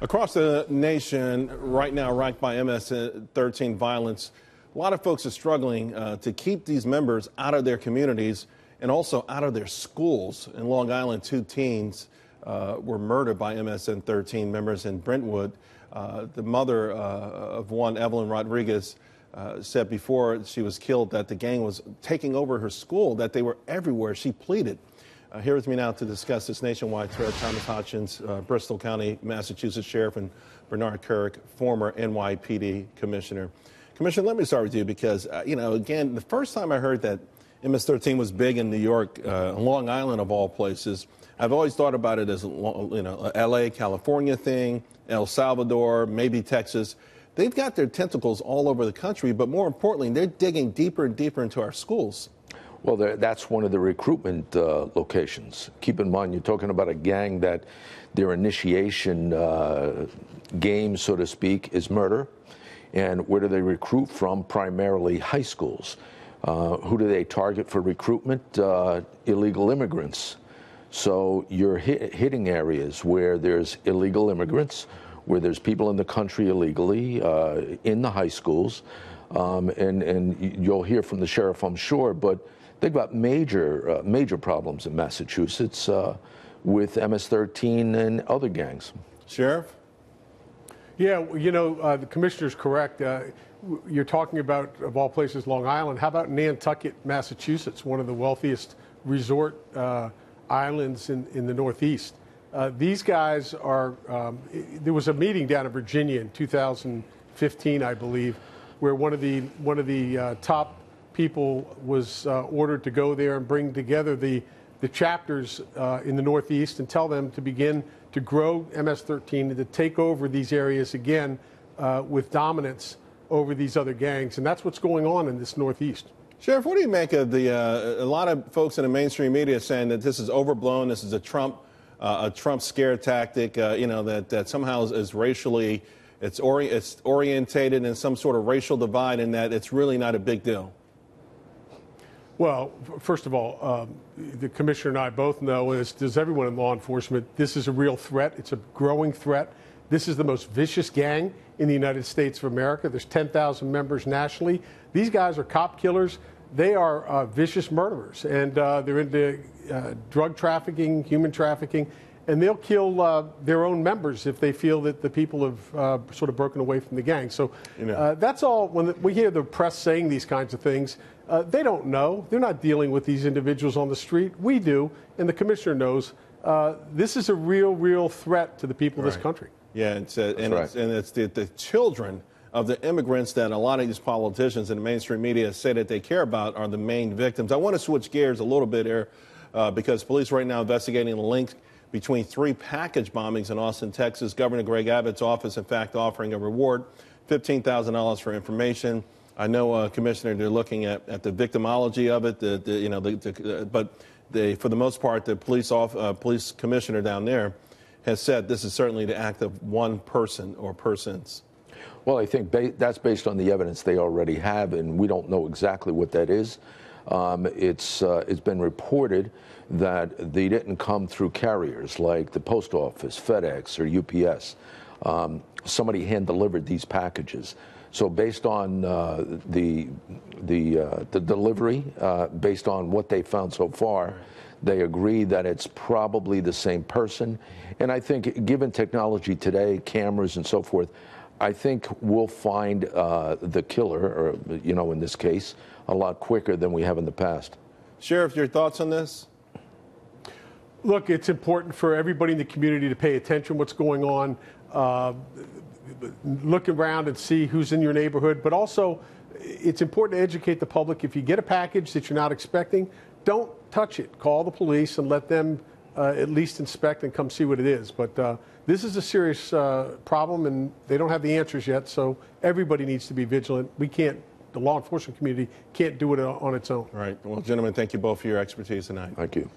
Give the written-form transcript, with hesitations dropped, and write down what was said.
Across the nation right now, racked by MS-13 violence, a lot of folks are struggling to keep these members out of their communities and also out of their schools. In Long Island, 2 teens were murdered by MS-13 members in Brentwood. The mother of one, Evelyn Rodriguez, said before she was killed that the gang was taking over her school, that they were everywhere. She pleaded. Here with me now to discuss this nationwide threat, Thomas Hodgson, Bristol County, Massachusetts Sheriff, and Bernard Kerik, former NYPD Commissioner. Commissioner, let me start with you because, again, the first time I heard that MS-13 was big in New York, Long Island of all places, I've always thought about it as, a LA, California thing, El Salvador, maybe Texas. They've got their tentacles all over the country, but more importantly, they're digging deeper and deeper into our schools. Well, that's one of the recruitment locations. Keep in mind, you're talking about a gang that their initiation game, so to speak, is murder. And where do they recruit from? Primarily high schools. Who do they target for recruitment? Illegal immigrants. So you're hitting areas where there's illegal immigrants, where there's people in the country illegally, in the high schools. And you'll hear from the sheriff, I'm sure, but they've got major problems in Massachusetts with MS-13 and other gangs. Sheriff? Yeah, the commissioner's correct. You're talking about, of all places, Long Island. How about Nantucket, Massachusetts, one of the wealthiest resort islands in the Northeast? These guys are, there was a meeting down in Virginia in 2015, I believe, where one of the top people was ordered to go there and bring together the chapters in the Northeast and tell them to begin to grow MS-13 and to take over these areas again with dominance over these other gangs. And that's what's going on in this Northeast. Sheriff, what do you make of a lot of folks in the mainstream media saying that this is overblown, this is a Trump scare tactic, that somehow is racially, it's orientated in some sort of racial divide and that it's really not a big deal? Well, first of all, the commissioner and I both know, as does everyone in law enforcement, this is a real threat. It's a growing threat. This is the most vicious gang in the United States of America. There's 10,000 members nationally. These guys are cop killers. They are vicious murderers, and they're into drug trafficking, human trafficking, and they'll kill their own members if they feel that the people have sort of broken away from the gang. So that's all. When we hear the press saying these kinds of things, they don't know. They're not dealing with these individuals on the street. We do, and the commissioner knows. This is a real threat to the people of this country. Yeah, it's the children of the immigrants that a lot of these politicians and the mainstream media say that they care about are the main victims. I want to switch gears a little bit here because police right now investigating the link between 3 package bombings in Austin, Texas. Governor Greg Abbott's office, in fact, offering a reward, $15,000 for information. I know, Commissioner, they're looking at the victimology of it, but for the most part, the police commissioner down there has said this is certainly the act of one person or persons. Well, I think that's based on the evidence they already have, and we don't know exactly what that is. It's been reported that they didn't come through carriers like the post office, FedEx, or UPS. Somebody hand-delivered these packages. So based on the delivery, based on what they found so far, they agree that it's probably the same person. And I think, given technology today, cameras and so forth, I think we'll find the killer, or in this case, a lot quicker than we have in the past. Sheriff, your thoughts on this? Look, it's important for everybody in the community to pay attention to what's going on. Look around and see who's in your neighborhood, but also it's important to educate the public. If you get a package that you're not expecting, don't touch it. Call the police and let them at least inspect and come see what it is. But this is a serious problem, and they don't have the answers yet, so everybody needs to be vigilant. The law enforcement community can't do it on its own. Right. Well, gentlemen, thank you both for your expertise tonight. Thank you.